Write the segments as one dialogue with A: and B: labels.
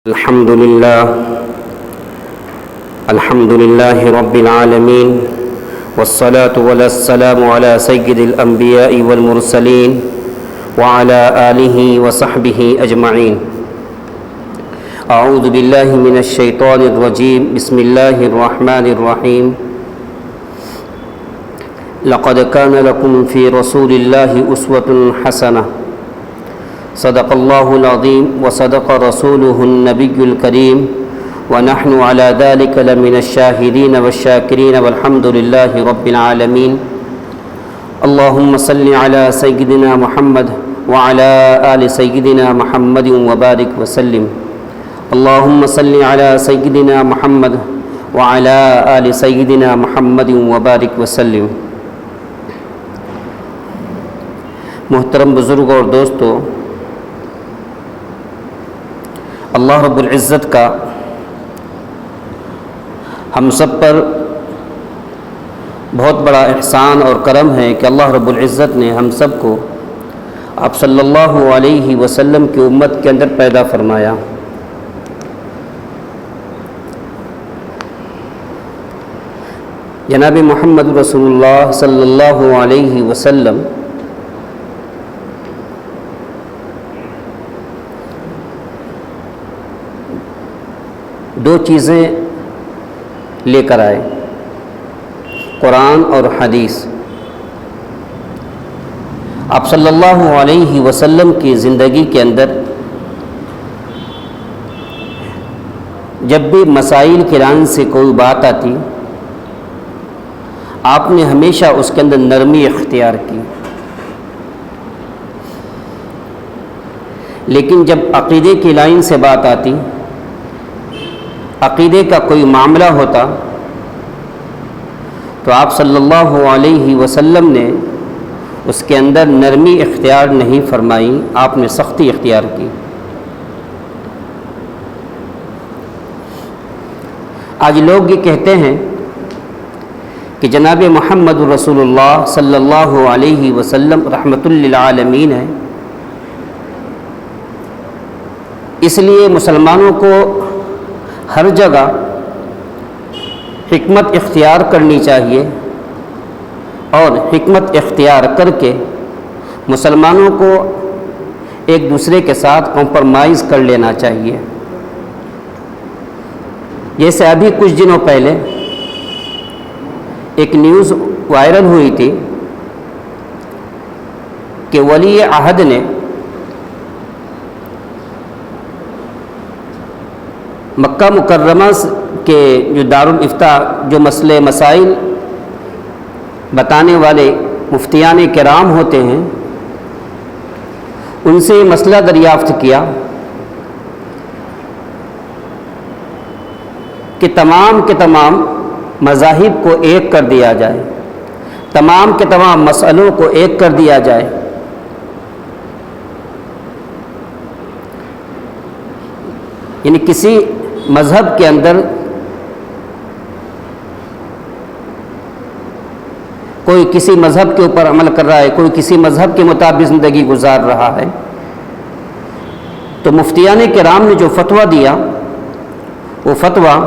A: الحمد لله رب العالمين والصلاة والسلام على سيد الأنبياء والمرسلين وعلى آله وصحبه أجمعين. أعوذ بالله من الشيطان الرجيم. بسم الله الرحمن الرحيم. لقد كان لكم في رسول الله أسوة حسنة. صدق الله العظيم وصدق رسوله النبي الكريم ونحن على ذلك لمن الشاهدين والشاكرين والحمد لله رب العالمين. اللهم صل على سيدنا محمد وعلى آل سيدنا محمد وبارك وسلم. اللهم صل على سيدنا محمد وعلى آل سيدنا محمد وبارك وسلم. محترم بزرگ اور دوستو، اللہ رب العزت کا ہم سب پر بہت بڑا احسان اور کرم ہے کہ اللہ رب العزت نے ہم سب کو آپ صلی اللہ علیہ وسلم کی امت کے اندر پیدا فرمایا. جناب محمد رسول اللہ صلی اللہ علیہ وسلم دو چیزیں لے کر آئے، قرآن اور حدیث. آپ صلی اللہ علیہ وسلم کی زندگی کے اندر جب بھی مسائل کی لائن سے کوئی بات آتی، آپ نے ہمیشہ اس کے اندر نرمی اختیار کی. لیکن جب عقیدے کی لائن سے بات آتی، عقیدے کا کوئی معاملہ ہوتا، تو آپ صلی اللہ علیہ وسلم نے اس کے اندر نرمی اختیار نہیں فرمائی، آپ نے سختی اختیار کی. آج لوگ یہ کہتے ہیں کہ جناب محمد رسول اللہ صلی اللہ علیہ وسلم رحمۃ للعالمین ہے، اس لیے مسلمانوں کو ہر جگہ حکمت اختیار کرنی چاہیے اور حکمت اختیار کر کے مسلمانوں کو ایک دوسرے کے ساتھ کمپرمائز کر لینا چاہیے. جیسے ابھی کچھ دنوں پہلے ایک نیوز وائرل ہوئی تھی کہ ولی عہد نے مکہ مکرمہ کے جو دارالافتاء جو مسئلے مسائل بتانے والے مفتیان کرام ہوتے ہیں، ان سے مسئلہ دریافت کیا کہ تمام کے تمام مذاہب کو ایک کر دیا جائے، تمام کے تمام مسئلوں کو ایک کر دیا جائے. یعنی کسی مذہب کے اندر کوئی کسی مذہب کے اوپر عمل کر رہا ہے، کوئی کسی مذہب کے مطابق زندگی گزار رہا ہے، تو مفتیان کرام نے جو فتویٰ دیا وہ فتویٰ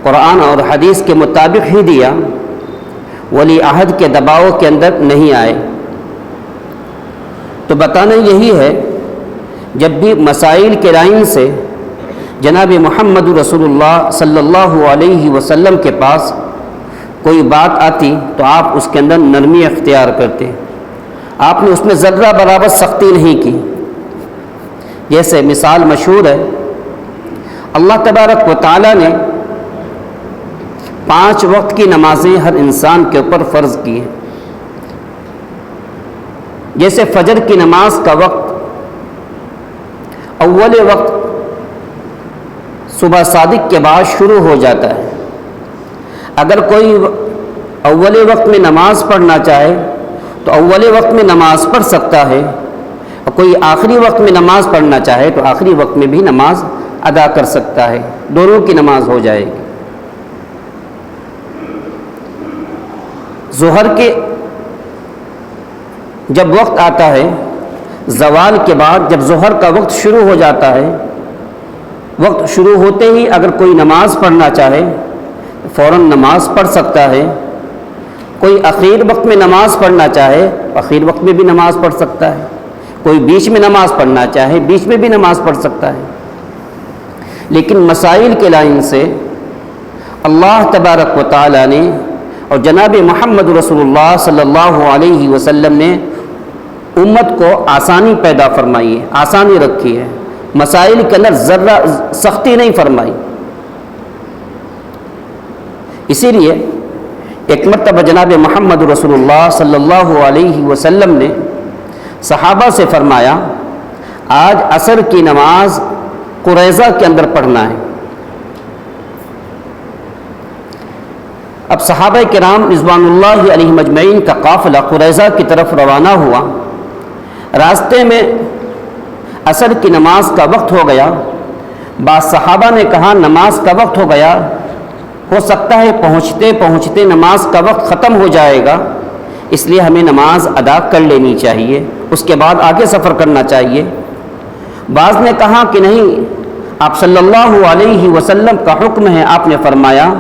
A: قرآن اور حدیث کے مطابق ہی دیا، ولی عہد کے دباؤ کے اندر نہیں آئے. تو بتانا یہی ہے، جب بھی مسائل کے لائن سے جناب محمد رسول اللہ صلی اللہ علیہ وسلم کے پاس کوئی بات آتی تو آپ اس کے اندر نرمی اختیار کرتے، آپ نے اس میں ذرہ برابر سختی نہیں کی. جیسے مثال مشہور ہے، اللہ تبارک و تعالیٰ نے 5 وقت کی نمازیں ہر انسان کے اوپر فرض کی ہیں. جیسے فجر کی نماز کا وقت اول وقت صبح صادق کے بعد شروع ہو جاتا ہے. اگر کوئی اول وقت میں نماز پڑھنا چاہے تو اول وقت میں نماز پڑھ سکتا ہے، اور کوئی آخری وقت میں نماز پڑھنا چاہے تو آخری وقت میں بھی نماز ادا کر سکتا ہے، دونوں کی نماز ہو جائے گی. ظہر کے جب وقت آتا ہے، زوال کے بعد جب ظہر کا وقت شروع ہو جاتا ہے وقت شروع ہوتے ہی اگر کوئی نماز پڑھنا چاہے فوراً نماز پڑھ سکتا ہے، کوئی اخیر وقت میں نماز پڑھنا چاہے اخیر وقت میں بھی نماز پڑھ سکتا ہے، کوئی بیچ میں نماز پڑھنا چاہے بیچ میں بھی نماز پڑھ سکتا ہے۔ لیکن مسائل کے لائن سے اللہ تبارک و تعالیٰ نے اور جناب محمد رسول اللہ صلی اللہ علیہ وسلم نے امت کو آسانی پیدا فرمائی ہے، آسانی رکھی ہے، مسائل کے اندر ذرہ سختی نہیں فرمائی۔ اسی لیے ایک مرتبہ جناب محمد رسول اللہ صلی اللہ علیہ وسلم نے صحابہ سے فرمایا آج عصر کی نماز قریظہ کے اندر پڑھنا ہے۔ اب صحابہ کرام رضوان اللہ علیہم اجمعین کا قافلہ قریظہ کی طرف روانہ ہوا، راستے میں عصر کی نماز کا وقت ہو گیا۔ بعض صحابہ نے کہا نماز کا وقت ہو گیا، ہو سکتا ہے پہنچتے پہنچتے نماز کا وقت ختم ہو جائے گا، اس لیے ہمیں نماز ادا کر لینی چاہیے، اس کے بعد آگے سفر کرنا چاہیے۔ بعض نے کہا کہ نہیں، آپ صلی اللہ علیہ وسلم کا حکم ہے، آپ نے فرمایا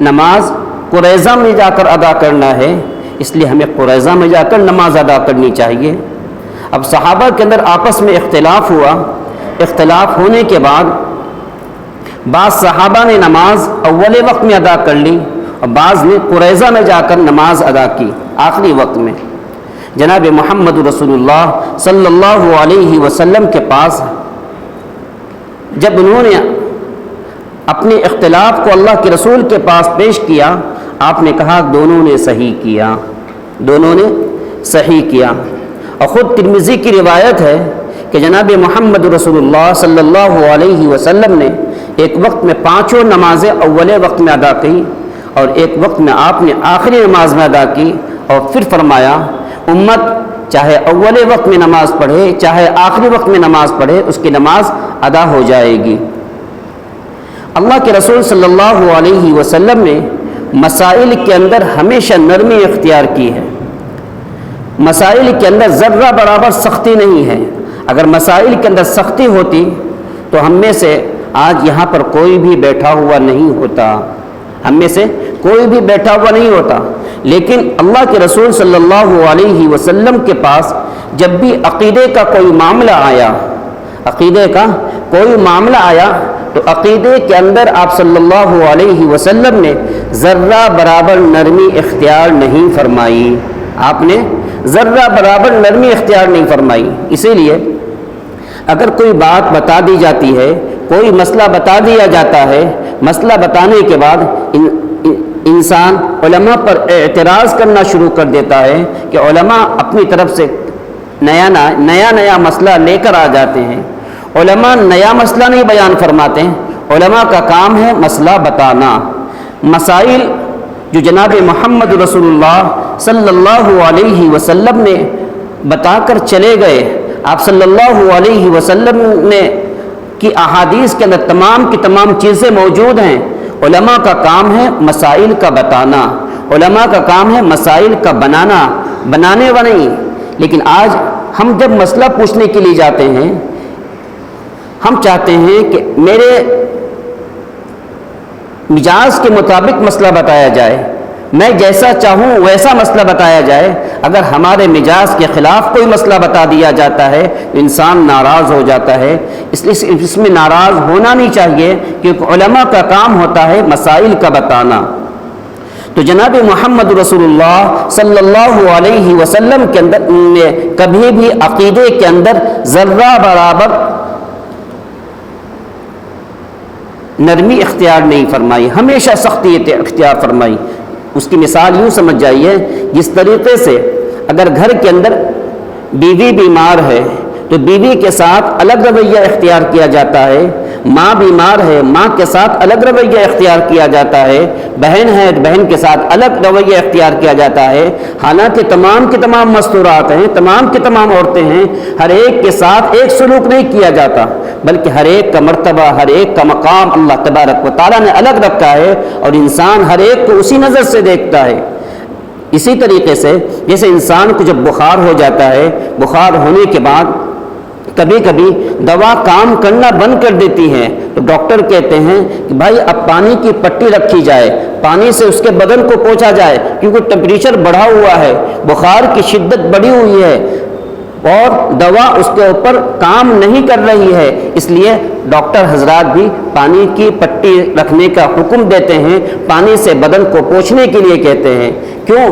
A: نماز قریظہ میں جا کر ادا کرنا ہے، اس لیے ہمیں قریظہ میں جا کر نماز ادا کرنی چاہیے۔ اب صحابہ کے اندر آپس میں اختلاف ہوا، اختلاف ہونے کے بعد بعض صحابہ نے نماز اول وقت میں ادا کر لی اور بعض نے قریظہ میں جا کر نماز ادا کی آخری وقت میں۔ جناب محمد رسول اللہ صلی اللہ علیہ وسلم کے پاس جب انہوں نے اپنے اختلاف کو اللہ کے رسول کے پاس پیش کیا، آپ نے کہا دونوں نے صحیح کیا، دونوں نے صحیح کیا۔ اور خود ترمذی کی روایت ہے کہ جناب محمد رسول اللہ صلی اللہ علیہ وسلم نے ایک وقت میں 5 نمازیں اول وقت میں ادا کی اور ایک وقت میں آپ نے آخری نماز میں ادا کی، اور پھر فرمایا امت چاہے اول وقت میں نماز پڑھے چاہے آخری وقت میں نماز پڑھے، اس کی نماز ادا ہو جائے گی۔ اللہ کے رسول صلی اللہ علیہ وسلم نے مسائل کے اندر ہمیشہ نرمی اختیار کی ہے، مسائل کے اندر ذرہ برابر سختی نہیں ہے۔ اگر مسائل کے اندر سختی ہوتی تو ہم میں سے آج یہاں پر کوئی بھی بیٹھا ہوا نہیں ہوتا، ہم میں سے کوئی بھی بیٹھا ہوا نہیں ہوتا۔ لیکن اللہ کے رسول صلی اللہ علیہ وسلم کے پاس جب بھی عقیدے کا کوئی معاملہ آیا، عقیدے کا کوئی معاملہ آیا تو عقیدے کے اندر آپ صلی اللہ علیہ وسلم نے ذرہ برابر نرمی اختیار نہیں فرمائی، آپ نے ذرہ برابر نرمی اختیار نہیں فرمائی۔ اسی لیے اگر کوئی بات بتا دی جاتی ہے، کوئی مسئلہ بتا دیا جاتا ہے، مسئلہ بتانے کے بعد انسان علماء پر اعتراض کرنا شروع کر دیتا ہے کہ علماء اپنی طرف سے نیا مسئلہ لے کر آ جاتے ہیں۔ علماء نیا مسئلہ نہیں بیان فرماتے ہیں، علماء کا کام ہے مسئلہ بتانا۔ مسائل جو جناب محمد رسول اللہ صلی اللہ علیہ وسلم نے بتا کر چلے گئے، آپ صلی اللہ علیہ وسلم نے کی احادیث کے اندر تمام کی تمام چیزیں موجود ہیں۔ علماء کا کام ہے مسائل کا بتانا، علماء کا کام ہے مسائل کا بنانے و نہیں۔ لیکن آج ہم جب مسئلہ پوچھنے کے لیے جاتے ہیں، ہم چاہتے ہیں کہ میرے مزاج کے مطابق مسئلہ بتایا جائے، میں جیسا چاہوں ویسا مسئلہ بتایا جائے۔ اگر ہمارے مزاج کے خلاف کوئی مسئلہ بتا دیا جاتا ہے تو انسان ناراض ہو جاتا ہے، اس لیے اس میں ناراض ہونا نہیں چاہیے، کیونکہ علماء کا کام ہوتا ہے مسائل کا بتانا۔ تو جناب محمد رسول اللہ صلی اللہ علیہ وسلم کے اندر نے کبھی بھی عقیدے کے اندر ذرہ برابر نرمی اختیار نہیں فرمائی، ہمیشہ سختی اختیار فرمائی۔ اس کی مثال یوں سمجھ جائیے، جس طریقے سے اگر گھر کے اندر بیوی بیمار ہے تو بیوی کے ساتھ الگ رویہ اختیار کیا جاتا ہے، ماں بیمار ہے ماں کے ساتھ الگ رویہ اختیار کیا جاتا ہے، بہن ہے بہن کے ساتھ الگ رویہ اختیار کیا جاتا ہے۔ حالانکہ تمام کے تمام مستورات ہیں، تمام کی تمام عورتیں ہیں، ہر ایک کے ساتھ ایک سلوک نہیں کیا جاتا، بلکہ ہر ایک کا مرتبہ، ہر ایک کا مقام اللہ تبارک و تعالیٰ نے الگ رکھا ہے، اور انسان ہر ایک کو اسی نظر سے دیکھتا ہے۔ اسی طریقے سے جیسے انسان کو جب بخار ہو جاتا ہے، بخار ہونے کے بعد کبھی کبھی دوا کام کرنا بند کر دیتی ہے تو ڈاکٹر کہتے ہیں کہ بھائی اب پانی کی پٹی رکھی جائے، پانی سے اس کے بدن کو پوچھا جائے، کیونکہ ٹمپریچر بڑھا ہوا ہے، بخار کی شدت بڑھی ہوئی ہے اور دوا اس کے اوپر کام نہیں کر رہی ہے، اس لیے ڈاکٹر حضرات بھی پانی کی پٹی رکھنے کا حکم دیتے ہیں، پانی سے بدن کو پوچھنے کے لیے کہتے ہیں۔ کیوں؟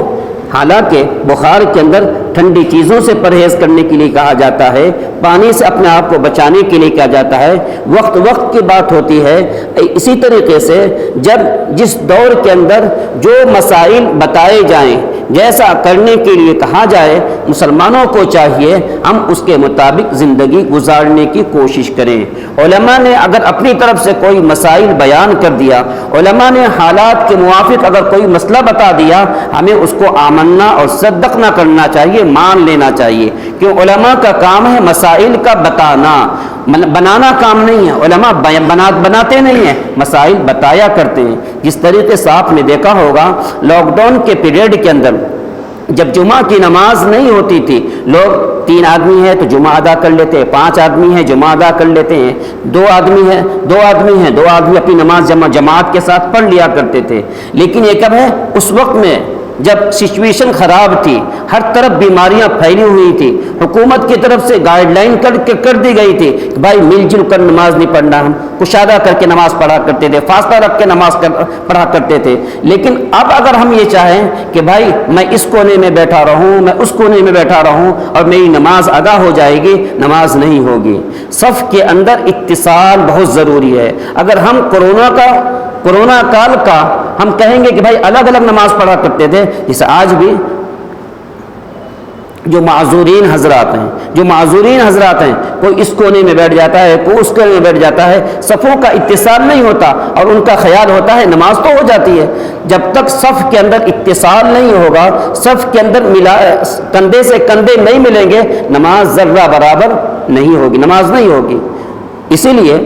A: حالانکہ بخار کے اندر ٹھنڈی چیزوں سے پرہیز کرنے کے لیے کہا جاتا ہے، پانی سے اپنے آپ کو بچانے کے لیے کہا جاتا ہے، وقت وقت کی بات ہوتی ہے۔ اسی طریقے سے جب جس دور کے اندر جو مسائل بتائے جائیں، جیسا کرنے کے لیے کہا جائے، مسلمانوں کو چاہیے ہم اس کے مطابق زندگی گزارنے کی کوشش کریں۔ علماء نے اگر اپنی طرف سے کوئی مسائل بیان کر دیا، علماء نے حالات کے موافق اگر کوئی مسئلہ بتا دیا، ہمیں اس کو آمنا اور صدق نہ کرنا چاہیے، مان لینا چاہیے، کیوں علماء کا کام ہے مسائل کا بتانا، بنانا کام نہیں ہے۔ علماء بناتے نہیں ہیں، مسائل بتایا کرتے ہیں۔ جس طریقے سے آپ نے دیکھا ہوگا لاک ڈاؤن کے پیریڈ کے اندر جب جمعہ کی نماز نہیں ہوتی تھی، لوگ 3 آدمی ہیں تو جمعہ ادا کر لیتے ہیں، 5 آدمی ہیں جمعہ ادا کر لیتے ہیں، 2 آدمی ہیں 2 آدمی اپنی نماز جماعت کے ساتھ پڑھ لیا کرتے تھے۔ لیکن یہ کب ہے؟ اس وقت میں جب سچویشن خراب تھی، ہر طرف بیماریاں پھیلی ہوئی تھی، حکومت کی طرف سے گائیڈ لائن کر دی گئی تھی کہ بھائی مل جل کر نماز نہیں پڑھنا، ہم کشادہ کر کے نماز پڑھا کرتے تھے، فاصلہ رکھ کے نماز پڑھا کرتے تھے۔ لیکن اب اگر ہم یہ چاہیں کہ بھائی میں اس کونے میں بیٹھا رہوں، میں اس کونے میں بیٹھا رہوں اور میری نماز ادا ہو جائے گی، نماز نہیں ہوگی۔ صف کے اندر اتصال بہت ضروری ہے۔ اگر ہم کورونا کال کا ہم کہیں گے کہ بھائی الگ الگ نماز پڑھا کرتے تھے، جیسے آج بھی جو معذورین حضرات ہیں کوئی اس کونے میں بیٹھ جاتا ہے، کوئی اس کونے میں بیٹھ جاتا ہے، صفوں کا اتصال نہیں ہوتا اور ان کا خیال ہوتا ہے نماز تو ہو جاتی ہے۔ جب تک صف کے اندر اتصال نہیں ہوگا، صف کے اندر کندھے سے کندھے نہیں ملیں گے، نماز ذرہ برابر نہیں ہوگی، نماز نہیں ہوگی۔ اسی لیے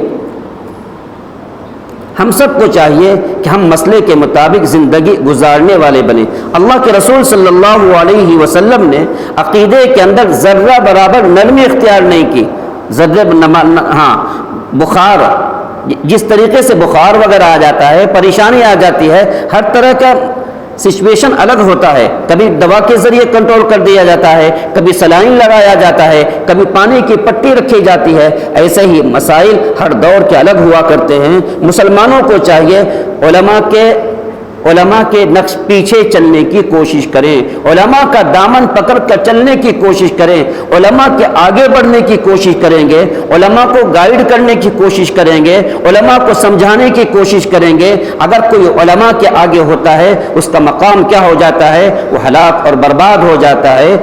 A: ہم سب کو چاہیے کہ ہم مسئلے کے مطابق زندگی گزارنے والے بنیں۔ اللہ کے رسول صلی اللہ علیہ وسلم نے عقیدے کے اندر ذرہ برابر نرمی اختیار نہیں کی۔ بخار، جس طریقے سے بخار وغیرہ آ جاتا ہے، پریشانی آ جاتی ہے، ہر طرح کا سچویشن الگ ہوتا ہے، کبھی دوا کے ذریعے کنٹرول کر دیا جاتا ہے، کبھی سلائن لگایا جاتا ہے، کبھی پانی کی پٹی رکھی جاتی ہے۔ ایسے ہی مسائل ہر دور کے الگ ہوا کرتے ہیں۔ مسلمانوں کو چاہیے علماء کے نقش پیچھے چلنے کی کوشش کریں، علماء کا دامن پکڑ کر چلنے کی کوشش کریں، علماء کے آگے بڑھنے کی کوشش کریں گے، علماء کو گائیڈ کرنے کی کوشش کریں گے، علماء کو سمجھانے کی کوشش کریں گے۔ اگر کوئی علماء کے آگے ہوتا ہے، اس کا مقام کیا ہو جاتا ہے؟ وہ ہلاک اور برباد ہو جاتا ہے،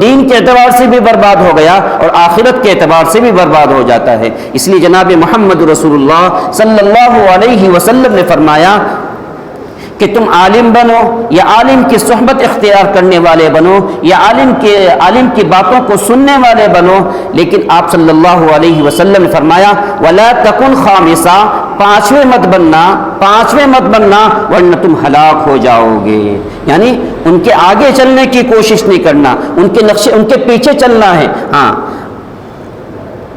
A: دین کے اعتبار سے بھی برباد ہو گیا اور آخرت کے اعتبار سے بھی برباد ہو جاتا ہے۔ اس لیے جناب محمد رسول اللہ صلی اللہ علیہ وسلم نے فرمایا کہ تم عالم بنو یا عالم کی صحبت اختیار کرنے والے بنو یا عالم کی باتوں کو سننے والے بنو، لیکن آپ صلی اللہ علیہ وسلم نے فرمایا وَلَا تَكُنْ خَامِسًا، پانچویں مت بننا ورنہ تم ہلاک ہو جاؤ گے۔ یعنی ان کے آگے چلنے کی کوشش نہیں کرنا، ان کے پیچھے چلنا ہے۔ ہاں،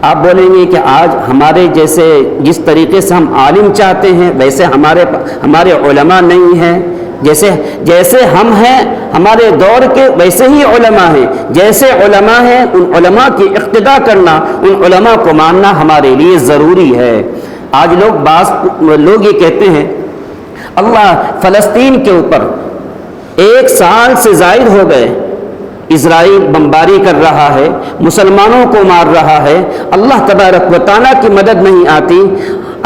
A: آپ بولیں گے کہ آج ہمارے جیسے جس طریقے سے ہم عالم چاہتے ہیں ویسے ہمارے علماء نہیں ہیں، جیسے ہم ہیں ہمارے دور کے ویسے ہی علماء ہیں، جیسے علماء ہیں ان علماء کی اقتداء کرنا، ان علماء کو ماننا ہمارے لیے ضروری ہے۔ آج بعض لوگ یہ کہتے ہیں اللہ فلسطین کے اوپر 1 سال سے زائد ہو گئے اسرائیل بمباری کر رہا ہے، مسلمانوں کو مار رہا ہے، اللہ تبارک و تعالیٰ کی مدد نہیں آتی۔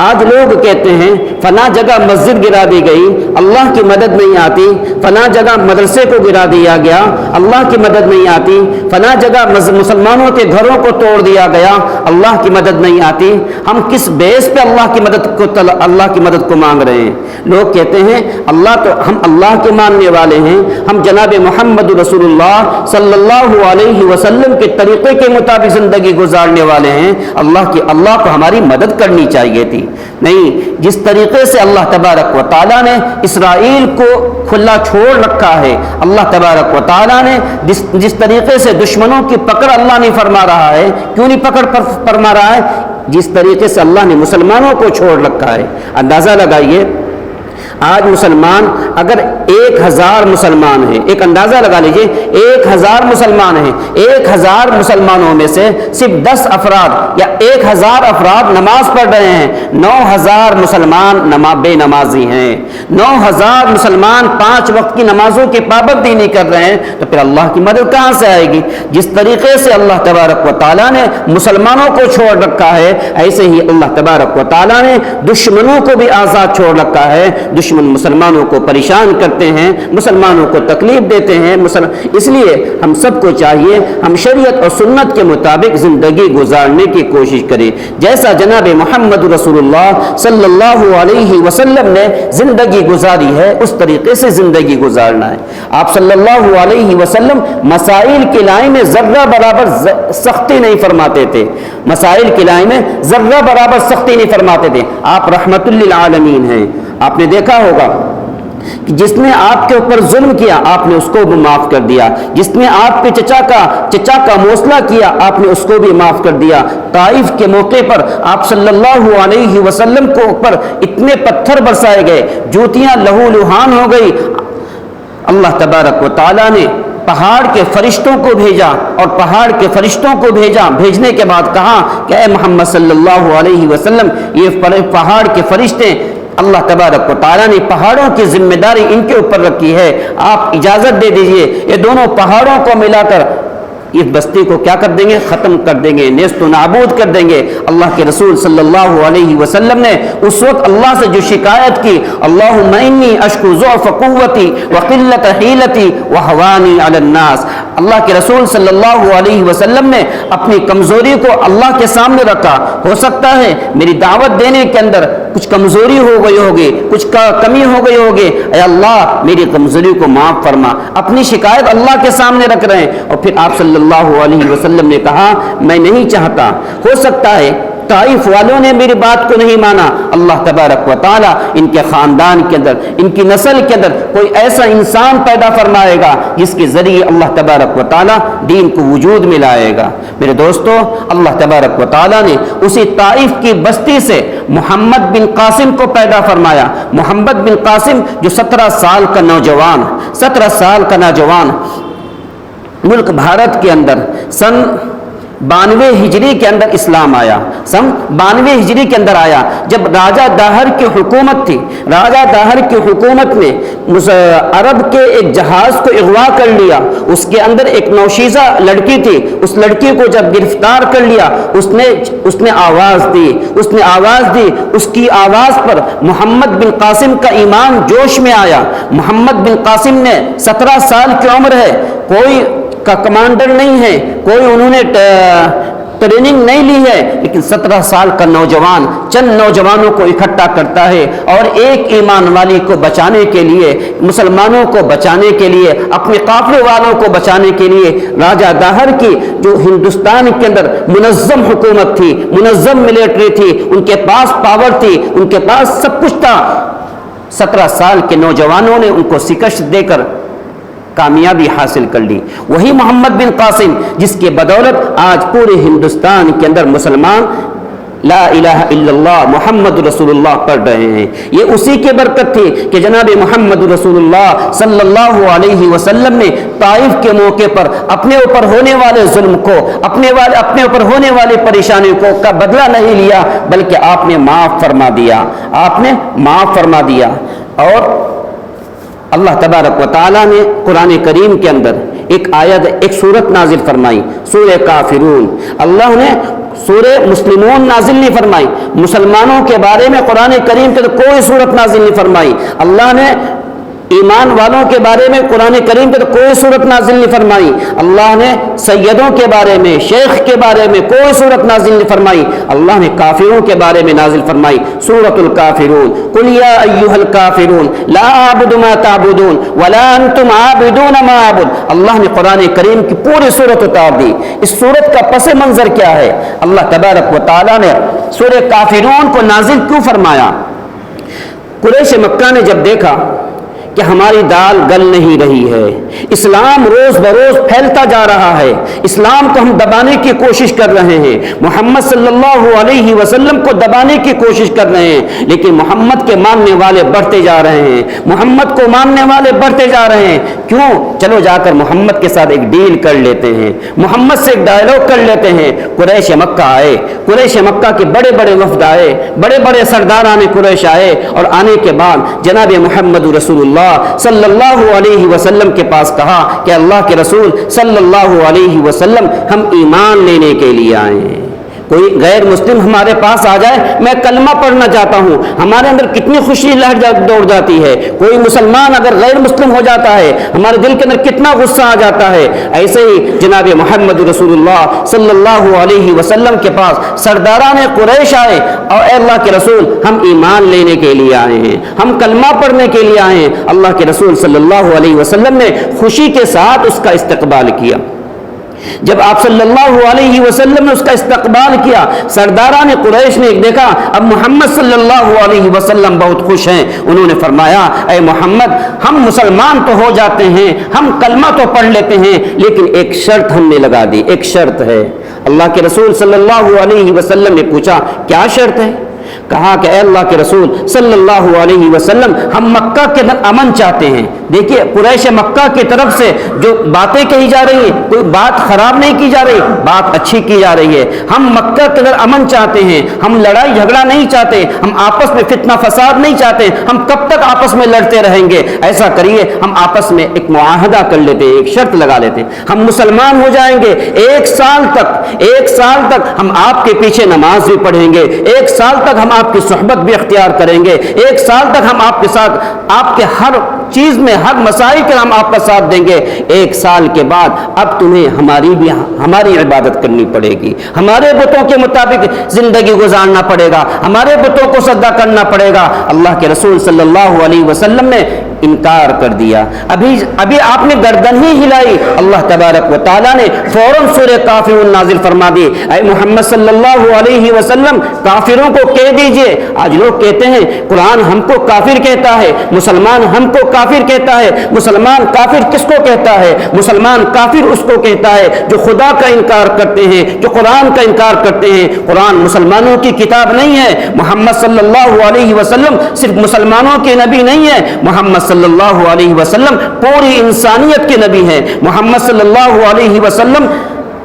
A: آج لوگ کہتے ہیں فلاں جگہ مسجد گرا دی گئی، اللہ کی مدد نہیں آتی، فلاں جگہ مدرسے کو گرا دیا گیا، اللہ کی مدد نہیں آتی، فلاں جگہ مسلمانوں کے گھروں کو توڑ دیا گیا، اللہ کی مدد نہیں آتی۔ ہم کس بیس پہ اللہ کی مدد کو مانگ رہے ہیں؟ لوگ کہتے ہیں ہم اللہ کے ماننے والے ہیں، ہم جناب محمد رسول اللہ صلی اللہ علیہ وسلم کے طریقے کے مطابق زندگی گزارنے والے ہیں، اللہ کو ہماری مدد کرنی چاہیے تھی۔ نہیں، جس طریقے سے اللہ تبارک و تعالیٰ نے اسرائیل کو کھلا چھوڑ رکھا ہے، اللہ تبارک و تعالیٰ نے جس طریقے سے دشمنوں کی پکڑ اللہ نہیں فرما رہا ہے، کیوں نہیں پکڑ فرما رہا ہے؟ جس طریقے سے اللہ نے مسلمانوں کو چھوڑ رکھا ہے۔ اندازہ لگائیے، آج مسلمان اگر 1000 مسلمان ہیں، ایک اندازہ لگا لیجئے 1000 مسلمان ہیں، 1000 مسلمانوں میں سے صرف 10 افراد یا 1000 افراد نماز پڑھ رہے ہیں، 9000 مسلمان بے نمازی ہیں، 9000 مسلمان 5 وقت کی نمازوں کی پابندی نہیں کر رہے ہیں، تو پھر اللہ کی مدد کہاں سے آئے گی؟ جس طریقے سے اللہ تبارک و تعالیٰ نے مسلمانوں کو چھوڑ رکھا ہے، ایسے ہی اللہ تبارک و تعالیٰ نے دشمنوں کو بھی آزاد چھوڑ رکھا ہے۔ دشمن مسلمانوں کو پریشان کرتے ہیں، مسلمانوں کو تکلیف دیتے ہیں، اس لیے ہم سب کو چاہیے ہم شریعت اور سنت کے مطابق زندگی گزارنے کی کوشش کریں، جیسا جناب محمد رسول اللہ صلی اللہ علیہ وسلم نے زندگی گزاری ہے اس طریقے سے زندگی گزارنا ہے۔ آپ صلی اللہ علیہ وسلم مسائل کی لائن میں ذرہ برابر سختی نہیں فرماتے تھے، مسائل کی لائن میں ذرہ برابر سختی نہیں فرماتے تھے۔ آپ رحمت للعالمین ہیں۔ آپ نے دیکھا ہوگا کہ جس نے آپ کے اوپر ظلم کیا آپ نے اس کو بھی معاف کر دیا، جس نے آپ کے چچا کا موصلہ کیا آپ نے اس کو بھی معاف کر دیا۔ طائف کے موقع پر آپ صلی اللہ علیہ وسلم کو اوپر اتنے پتھر برسائے گئے، جوتیاں لہو لہان ہو گئی۔ اللہ تبارک و تعالیٰ نے پہاڑ کے فرشتوں کو بھیجا، اور پہاڑ کے فرشتوں کو بھیجنے کے بعد کہا کہ اے محمد صلی اللہ علیہ وسلم، یہ پہاڑ کے فرشتے، اللہ تبارک و تعالیٰ نے پہاڑوں کی ذمہ داری ان کے اوپر رکھی ہے، آپ اجازت دے دیجئے یہ دونوں پہاڑوں کو ملا کر اس بستی کو کیا کر دیں گے؟ ختم کر دیں گے، نیست و نابود کر دیں گے۔ اللہ کے رسول صلی اللہ علیہ وسلم نے اس وقت اللہ سے جو شکایت کی، اللہم انی اشکو ضعف قوتی وقلت حیلتی وحوانی علی الناس، اللہ کے رسول صلی اللہ علیہ وسلم نے اپنی کمزوری کو اللہ کے سامنے رکھا۔ ہو سکتا ہے میری دعوت دینے کے اندر کچھ کمزوری ہو گئی ہوگی، کچھ کمی ہو گئی ہوگی، اے اللہ میری کمزوری کو معاف فرما، اپنی شکایت اللہ کے سامنے رکھ رہے ہیں۔ اور پھر آپ صلی اللہ علیہ وسلم نے کہا میں نہیں چاہتا، ہو سکتا ہے طائف والوں نے میری بات کو نہیں مانا، اللہ تبارک و تعالیٰ ان کے خاندان کے اندر، ان کی نسل کے اندر کوئی ایسا انسان پیدا فرمائے گا جس کے ذریعے اللہ تبارک و تعالیٰ دین کو وجود میں لائے گا۔ میرے دوستو، اللہ تبارک و تعالیٰ نے اسی طائف کی بستی سے محمد بن قاسم کو پیدا فرمایا۔ محمد بن قاسم جو 17 سال کا نوجوان، 17 سال کا نوجوان ملک بھارت کے اندر سن 92 ہجری کے اندر اسلام آیا، سن 92 ہجری کے اندر آیا، جب راجہ داہر کی حکومت تھی۔ راجہ داہر کی حکومت نے عرب کے ایک جہاز کو اغوا کر لیا، اس کے اندر ایک نوشیزہ لڑکی تھی، اس لڑکی کو جب گرفتار کر لیا اس نے آواز دی، اس کی آواز پر محمد بن قاسم کا ایمان جوش میں آیا۔ محمد بن قاسم نے 17 سال کی عمر ہے، کوئی کا کمانڈر نہیں ہے، کوئی انہوں نے ٹریننگ نہیں لی ہے، لیکن 17 سال کا نوجوان چند نوجوانوں کو اکٹھا کرتا ہے اور ایک ایمان والی کو بچانے کے لیے، مسلمانوں کو بچانے کے لیے، اپنے قافلے والوں کو بچانے کے لیے، راجہ داہر کی جو ہندوستان کے اندر منظم حکومت تھی، منظم ملٹری تھی، ان کے پاس پاور تھی، ان کے پاس سب کچھ تھا، 17 سال کے نوجوانوں نے ان کو شکست دے کر کامیابی حاصل کر لی۔ وہی محمد بن قاسم جس کی بدولت آج پورے ہندوستان کے اندر مسلمان لا الہ الا اللہ محمد رسول اللہ پڑھ رہے ہیں، یہ اسی کی برکت تھی کہ جناب محمد رسول اللہ صلی اللہ علیہ وسلم نے طائف کے موقع پر اپنے اوپر ہونے والے ظلم کو، اپنے اوپر ہونے والی پریشانی کو کا بدلہ نہیں لیا، بلکہ آپ نے معاف فرما دیا۔ اور اللہ تبارک و تعالیٰ نے قرآن کریم کے اندر ایک سورت نازل فرمائی، سورہ کافرون۔ اللہ نے سورہ مسلمون نازل نہیں فرمائی، مسلمانوں کے بارے میں قرآن کریم کے اندر کوئی سورت نازل نہیں فرمائی۔ اللہ نے ایمان والوں کے بارے میں قرآن کریم کے تو کوئی صورت نازل نہیں فرمائی. اللہ نے سیدوں کے بارے میں، شیخ کے بارے میں کوئی صورت نازل نہیں فرمائی. اللہ نے کافروں کے بارے میں نازل فرمائی سورۃ الکافرون. قل یا ایھا الکافرون لا اعبد ما تعبدون ولا انتم عابدون ما اعبد. اللہ نے قرآن کریم کی پوری صورت اتار دی. اس صورت کا پس منظر کیا ہے؟ اللہ تبارک و تعالی نے سورہ کافرون کو نازل کیوں فرمایا؟ قریش مکہ نے جب دیکھا کہ ہماری دال گل نہیں رہی ہے، اسلام روز بروز پھیلتا جا رہا ہے، اسلام کو ہم دبانے کی کوشش کر رہے ہیں، محمد صلی اللہ علیہ وسلم کو دبانے کی کوشش کر رہے ہیں، لیکن محمد کے ماننے والے بڑھتے جا رہے ہیں، محمد کو ماننے والے بڑھتے جا رہے ہیں. کیوں؟ چلو جا کر محمد کے ساتھ ایک ڈیل کر لیتے ہیں، محمد سے ایک ڈائلاگ کر لیتے ہیں. قریش مکہ آئے، قریش مکہ کے بڑے بڑے وفد آئے، بڑے بڑے سرداران قریش آئے، اور آنے کے بعد جناب محمد رسول اللہ صلی اللہ علیہ وسلم کے پاس کہا کہ اللہ کے رسول صلی اللہ علیہ وسلم ہم ایمان لینے کے لیے آئے ہیں. کوئی غیر مسلم ہمارے پاس آ جائے، میں کلمہ پڑھنا چاہتا ہوں، ہمارے اندر کتنی خوشی لہر دوڑ جاتی ہے. کوئی مسلمان اگر غیر مسلم ہو جاتا ہے، ہمارے دل کے اندر کتنا غصہ آ جاتا ہے. ایسے ہی جناب محمد رسول اللہ صلی اللہ علیہ وسلم کے پاس سرداران قریش آئے اور اے اللہ کے رسول ہم ایمان لینے کے لیے آئے ہیں، ہم کلمہ پڑھنے کے لیے آئے ہیں. اللہ کے رسول صلی اللہ علیہ وسلم نے خوشی کے ساتھ اس کا استقبال کیا. جب آپ صلی اللہ علیہ وسلم نے اس کا استقبال کیا، سرداران قریش نے دیکھا اب محمد صلی اللہ علیہ وسلم بہت خوش ہیں. انہوں نے فرمایا اے محمد ہم مسلمان تو ہو جاتے ہیں، ہم کلمہ تو پڑھ لیتے ہیں، لیکن ایک شرط ہم نے لگا دی، ایک شرط ہے. اللہ کے رسول صلی اللہ علیہ وسلم نے پوچھا کیا شرط ہے؟ کہا کہ اے اللہ کے رسول صلی اللہ علیہ وسلم ہم مکہ کے اندر امن چاہتے ہیں. دیکھیے قریش مکہ کی طرف سے جو باتیں کہی جا رہی ہیں، کوئی بات خراب نہیں کی جا رہی، بات اچھی کی جا رہی ہے. ہم مکہ کے اندر امن چاہتے ہیں، ہم لڑائی جھگڑا نہیں چاہتے، ہم آپس میں فتنہ فساد نہیں چاہتے. ہم کب تک آپس میں لڑتے رہیں گے؟ ایسا کریے ہم آپس میں ایک معاہدہ کر لیتے ہیں، ایک شرط لگا لیتے ہیں، ہم مسلمان ہو جائیں گے، ایک سال تک ہم آپ کے پیچھے نماز بھی پڑھیں گے، ایک سال تک ہم آپ کی صحبت بھی اختیار کریں گے، ایک سال تک ہم آپ کے ساتھ آپ کے ہر چیز میں ہر مسائل کے ہم آپ کا ساتھ دیں گے. ایک سال کے بعد اب تمہیں ہماری عبادت کرنی پڑے گی، ہمارے بتوں کے مطابق زندگی گزارنا پڑے گا، ہمارے بتوں کو سجدہ کرنا پڑے گا. اللہ کے رسول صلی اللہ علیہ وسلم نے انکار کر دیا. ابھی آپ نے گردن ہی ہلائی، اللہ تبارک و تعالیٰ نے فوراً سورہ کافرون نازل فرما دی. اے محمد صلی اللہ علیہ وسلم کافروں کو کہہ دیجئے. آج لوگ کہتے ہیں قرآن ہم کو کافر کہتا ہے، مسلمان ہم کو کافر کہتا ہے. مسلمان کافر کس کو کہتا ہے؟ مسلمان کافر اس کو کہتا ہے جو خدا کا انکار کرتے ہیں، جو قرآن کا انکار کرتے ہیں. قرآن مسلمانوں کی کتاب نہیں ہے. محمد صلی اللہ علیہ وسلم صرف مسلمانوں کے نبی نہیں ہے، محمد صلی اللہ علیہ وسلم پوری انسانیت کے نبی ہیں. محمد صلی اللہ علیہ وسلم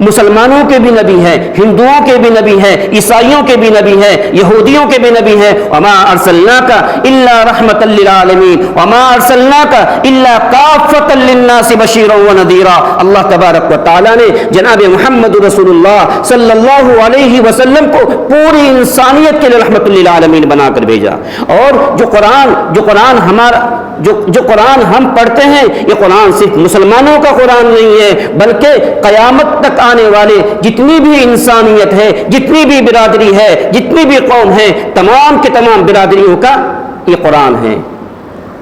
A: مسلمانوں کے بھی نبی ہیں، ہندوؤں کے بھی نبی ہیں، عیسائیوں کے بھی نبی ہیں، یہودیوں کے بھی نبی ہیں. وما ارسلناک الا رحمتا للعالمین وما ارسلناک الا کافۃ للناس بشیرا ونذیرا. اللہ تبارک و تعالی نے جناب محمد رسول اللہ صلی اللہ علیہ وسلم کو پوری انسانیت کے لیے رحمت للعالمین بنا کر بھیجا. اور جو قرآن ہم پڑھتے ہیں، یہ قرآن صرف مسلمانوں کا قرآن نہیں ہے، بلکہ قیامت تک آنے والے جتنی بھی انسانیت ہے، جتنی بھی برادری ہے، جتنی بھی قوم ہے، تمام کے تمام برادریوں کا یہ قرآن ہے.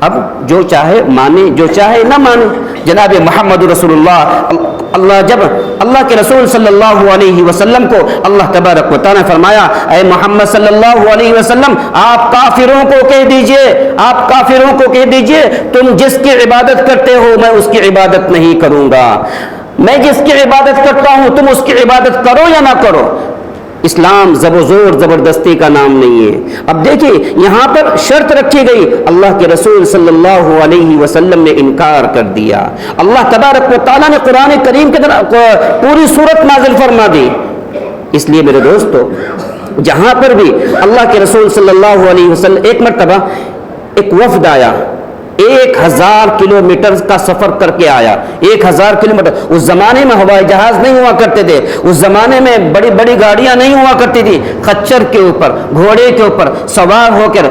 A: اب جو چاہے مانے، جو چاہے نہ مانے. جناب محمد رسول جب اللہ کے رسول صلی اللہ علیہ وسلم کو اللہ تبارک و تعالیٰ نے فرمایا اے محمد صلی اللہ علیہ وسلم آپ کافروں کو کہہ دیجئے تم جس کی عبادت کرتے ہو میں اس کی عبادت نہیں کروں گا. میں جس کی عبادت کرتا ہوں تم اس کی عبادت کرو یا نہ کرو. اسلام زب و زور زبردستی کا نام نہیں ہے. اب دیکھیے یہاں پر شرط رکھی گئی، اللہ کے رسول صلی اللہ علیہ وسلم نے انکار کر دیا. اللہ تبارک و تعالیٰ نے قرآن کریم کے اندر پوری سورت نازل فرما دی. اس لیے میرے دوستو جہاں پر بھی اللہ کے رسول صلی اللہ علیہ وسلم ایک مرتبہ ایک وفد آیا، 1000 کلومیٹر کا سفر کر کے آیا. 1000 کلومیٹر. اس زمانے میں ہوائی جہاز نہیں ہوا کرتے تھے، اس زمانے میں بڑی بڑی گاڑیاں نہیں ہوا کرتی تھی. خچر کے اوپر، گھوڑے کے اوپر سوار ہو کر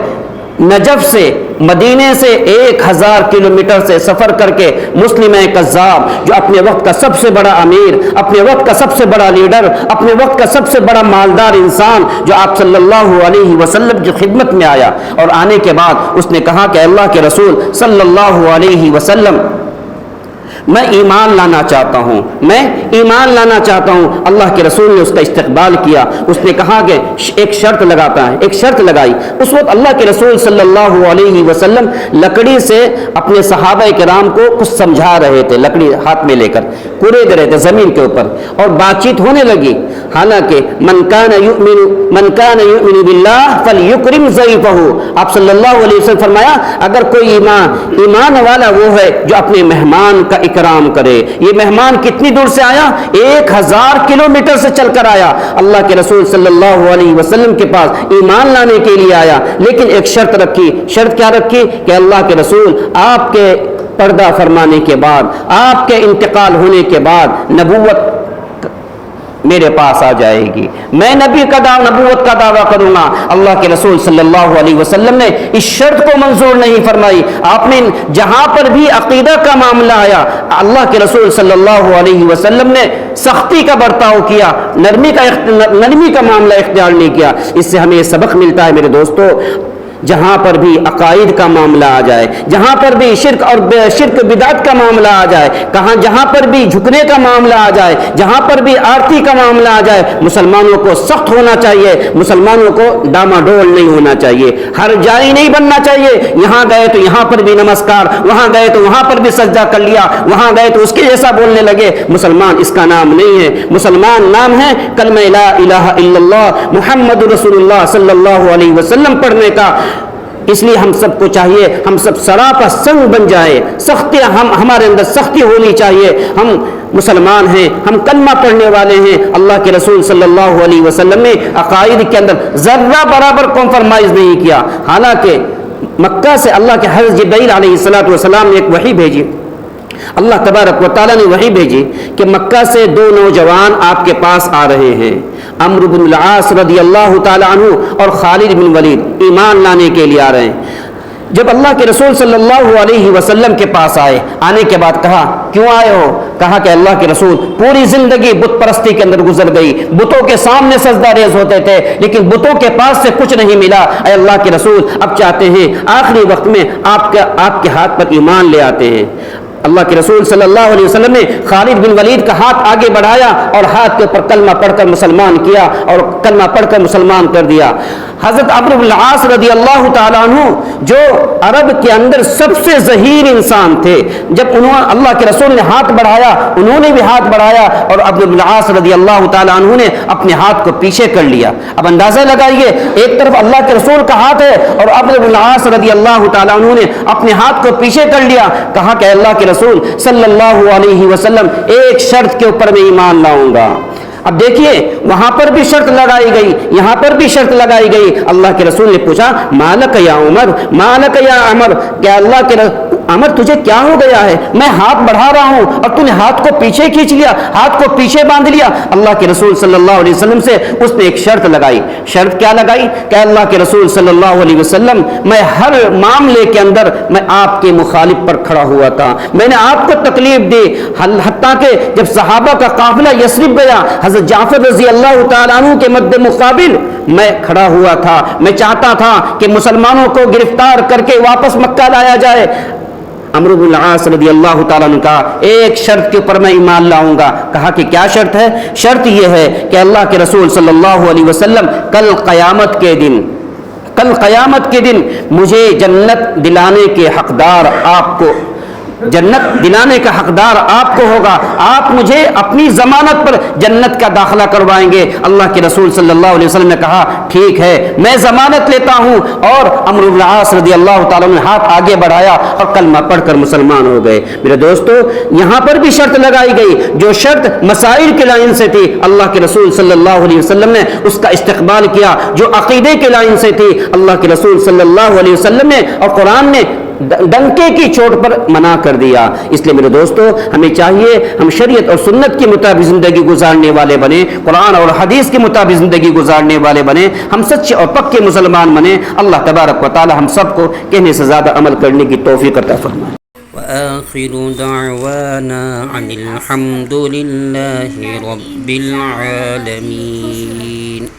A: نجف سے مدینے سے 1000 کلومیٹر سے سفر کر کے مسلمہ کذاب جو اپنے وقت کا سب سے بڑا امیر، اپنے وقت کا سب سے بڑا لیڈر، اپنے وقت کا سب سے بڑا مالدار انسان، جو آپ صلی اللہ علیہ وسلم کی خدمت میں آیا، اور آنے کے بعد اس نے کہا کہ اللہ کے رسول صلی اللہ علیہ وسلم میں ایمان لانا چاہتا ہوں، میں ایمان لانا چاہتا ہوں۔ اللہ کے رسول نے اس کا استقبال کیا، اس نے کہا کہ ایک شرط لگاتا ہے، ایک شرط لگائی۔ اس وقت اللہ کے رسول صلی اللہ علیہ وسلم لکڑی سے اپنے صحابہ کرام کو کچھ سمجھا رہے تھے، لکڑی ہاتھ میں لے کر کورید رہے تھے زمین کے اوپر، اور بات چیت ہونے لگی۔ حالانکہ من کان یؤمن باللہ فلیکرم ضیفہ، آپ صلی اللہ علیہ وسلم فرمایا اگر کوئی ایمان والا وہ ہے جو اپنے مہمان کا اکرام کرے۔ یہ مہمان کتنی دور سے آیا؟ 1000 کلومیٹر سے چل کر آیا، اللہ کے رسول صلی اللہ علیہ وسلم کے پاس ایمان لانے کے لیے آیا، لیکن ایک شرط رکھی۔ شرط کیا رکھی؟ کہ اللہ کے رسول آپ کے پردہ فرمانے کے بعد، آپ کے انتقال ہونے کے بعد نبوت میرے پاس آ جائے گی، میں نبوت کا دعویٰ کروں گا۔ اللہ کے رسول صلی اللہ علیہ وسلم نے اس شرط کو منظور نہیں فرمائی۔ آپ نے جہاں پر بھی عقیدہ کا معاملہ آیا، اللہ کے رسول صلی اللہ علیہ وسلم نے سختی کا برتاؤ کیا، نرمی کا معاملہ اختیار نہیں کیا۔ اس سے ہمیں یہ سبق ملتا ہے میرے دوستو، جہاں پر بھی عقائد کا معاملہ آ جائے، جہاں پر بھی شرک بدعت کا معاملہ آ جائے، جہاں پر بھی جھکنے کا معاملہ آ جائے، جہاں پر بھی آرتی کا معاملہ آ جائے، مسلمانوں کو سخت ہونا چاہیے، مسلمانوں کو ڈاما ڈول نہیں ہونا چاہیے، ہر جائی نہیں بننا چاہیے۔ یہاں گئے تو یہاں پر بھی نمسکار، وہاں گئے تو وہاں پر بھی سجدہ کر لیا، وہاں گئے تو اس کے جیسا بولنے لگے۔ مسلمان اس کا نام نہیں ہے، مسلمان نام ہے کلمہ لا الہ الا اللہ محمد رسول اللہ صلی اللہ علیہ وسلم پڑھنے کا۔ اس لیے ہم سب کو چاہیے ہم سب سراپا سنگ بن جائے، سختی ہمارے اندر سختی ہونی چاہیے۔ ہم مسلمان ہیں، ہم کلمہ پڑھنے والے ہیں۔ اللہ کے رسول صلی اللہ علیہ وسلم نے عقائد کے اندر ذرہ برابر کمپرمائز نہیں کیا۔ حالانکہ مکہ سے اللہ کے حضرت جبرائیل علیہ السلام نے ایک وحی بھیجی، اللہ تبارک و تعالیٰ نے وحی بھیجی کہ مکہ سے 2 نوجوان آپ کے پاس آ رہے ہیں، عمرو بن العاص رضی اللہ تعالیٰ عنہ اور خالد بن ولید، ایمان لانے کے لیے آ رہے ہیں۔ جب اللہ کے رسول صلی اللہ علیہ وسلم کے پاس آئے، آنے کے بعد کہا کیوں آئے ہو؟ کہا کہ اللہ کے رسول پوری زندگی بت پرستی کے اندر گزر گئی، بتوں کے سامنے سجدہ ریز ہوتے تھے، لیکن بتوں کے پاس سے کچھ نہیں ملا۔ اے اللہ کے رسول اب چاہتے ہیں آخری وقت میں آپ کے ہاتھ پر ایمان لے آتے ہیں۔ اللہ کے رسول صلی اللہ علیہ وسلم نے خالد بن ولید کا ہاتھ آگے بڑھایا اور ہاتھ کے اوپر کلمہ پڑھ کر مسلمان کیا، اور کلمہ پڑھ کر مسلمان کر دیا۔ حضرت عمرو بن العاص رضی اللہ تعالیٰ عنہ جو عرب کے اندر سب سے ظہیر انسان تھے، جب اللہ کے رسول نے ہاتھ بڑھایا انہوں نے بھی ہاتھ بڑھایا، اور عمرو بن العاص رضی اللہ تعالیٰ عنہ نے اپنے ہاتھ کو پیچھے کر لیا۔ اب اندازہ لگائیے، ایک طرف اللہ کے رسول کا ہاتھ ہے اور عمرو بن العاص رضی اللہ تعالیٰ عنہ نے اپنے ہاتھ کو پیچھے کر لیا۔ کہا کہ اللہ کے رسول صلی اللہ علیہ وسلم ایک شرط کے اوپر میں ایمان لاؤں گا۔ اب دیکھیے وہاں پر بھی شرط لگائی گئی، یہاں پر بھی شرط لگائی گئی۔ اللہ کے رسول نے پوچھا مالک یا عمر، مالک یا عمر، کیا اللہ کے عمر تجھے کیا ہو گیا ہے؟ میں ہاتھ بڑھا رہا ہوں اور تو نے ہاتھ کو پیچھے کھینچ لیا، ہاتھ کو پیچھے باندھ لیا۔ اللہ کے رسول صلی اللہ علیہ وسلم سے اس نے ایک شرط لگائی۔ شرط کیا لگائی؟ کہ اللہ کے رسول صلی اللہ علیہ وسلم میں ہر معاملے کے اندر میں آپ کے مخالف پر کھڑا ہوا تھا، میں نے آپ کو تکلیف دی، حتیٰ کہ جب صحابہ کا قافلہ یثرب گیا، حضرت جعفر رضی اللہ تعالیٰ عنہ کے مد مقابل میں کھڑا ہوا تھا، میں چاہتا تھا کہ مسلمانوں کو گرفتار کر کے واپس مکہ لایا جائے۔ عمرو بن العاص رضی اللہ تعالیٰ نے کہا ایک شرط کے اوپر میں ایمان لاؤں گا۔ کہا کہ کیا شرط ہے؟ شرط یہ ہے کہ اللہ کے رسول صلی اللہ علیہ وسلم کل قیامت کے دن مجھے جنت دلانے کے حقدار آپ کو، جنت دلانے کا حقدار آپ کو ہوگا، آپ مجھے اپنی ضمانت پر جنت کا داخلہ کروائیں گے۔ اللہ کے رسول صلی اللہ علیہ وسلم نے کہا ٹھیک ہے میں ضمانت لیتا ہوں، اور عمرو بن العاص رضی اللہ تعالیٰ نے ہاتھ آگے بڑھایا اور کلمہ پڑھ کر مسلمان ہو گئے۔ میرے دوستو یہاں پر بھی شرط لگائی گئی، جو شرط مسائل کے لائن سے تھی اللہ کے رسول صلی اللہ علیہ وسلم نے اس کا استقبال کیا، جو عقیدے کے لائن سے تھی اللہ کے رسول صلی اللہ علیہ وسلم نے اور قرآن نے ڈنکے کی چوٹ پر منع کر دیا۔ اس لیے میرے دوستو ہمیں چاہیے ہم شریعت اور سنت کے مطابق زندگی گزارنے والے بنیں، قرآن اور حدیث کے مطابق زندگی گزارنے والے بنیں، ہم سچے اور پکے مسلمان بنیں۔ اللہ تبارک و تعالی ہم سب کو کہنے سے زیادہ عمل کرنے کی توفیق عطا فرمائے۔
B: وآخر دعوانا عن الحمد لله رب العالمين۔